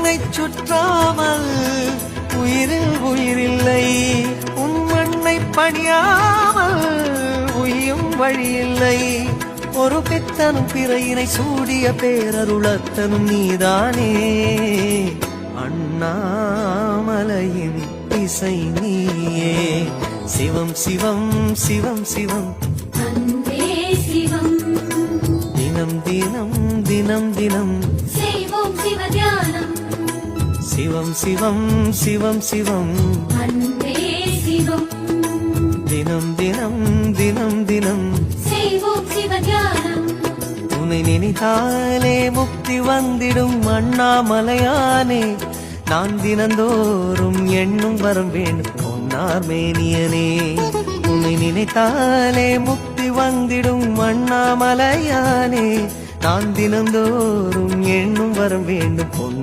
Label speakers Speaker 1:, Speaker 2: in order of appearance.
Speaker 1: உன்னை சுற்றாமல் உயிரில் உயிரில்லை. உன் மண்ணை பணியாமல் உயும் வழியில்லை. ஒரு பித்தனும் பிறையினை சூடிய பேரருளத்தனும் நீதானே. அண்ணாமலையின் இசை நீயே. சிவம் சிவம் சிவம் சிவம்
Speaker 2: அன்பே சிவம்.
Speaker 1: தினம் தினம் தினம் தினம்
Speaker 2: செய்வோம் சிவ தியானம்.
Speaker 1: சிவம் சிவம் சிவம் சிவம்
Speaker 2: அன்பே சிவம்.
Speaker 1: தினம் தினம் தினம் தினம்
Speaker 2: செய்வோம் சிவ தியானம்.
Speaker 1: உன்னை நினைத்தாலே முக்தி வந்திடும் அண்ணாமலையானே. நான் தினந்தோறும் எண்ணும் வரம் வேண்டும் பொன்னார் மேனியனே. உன்னை நினைத்தாலே முக்தி வந்திடும் அண்ணாமலையானே. நான் தினந்தோறும் எண்ணும் வரம் வேண்டும் பொன்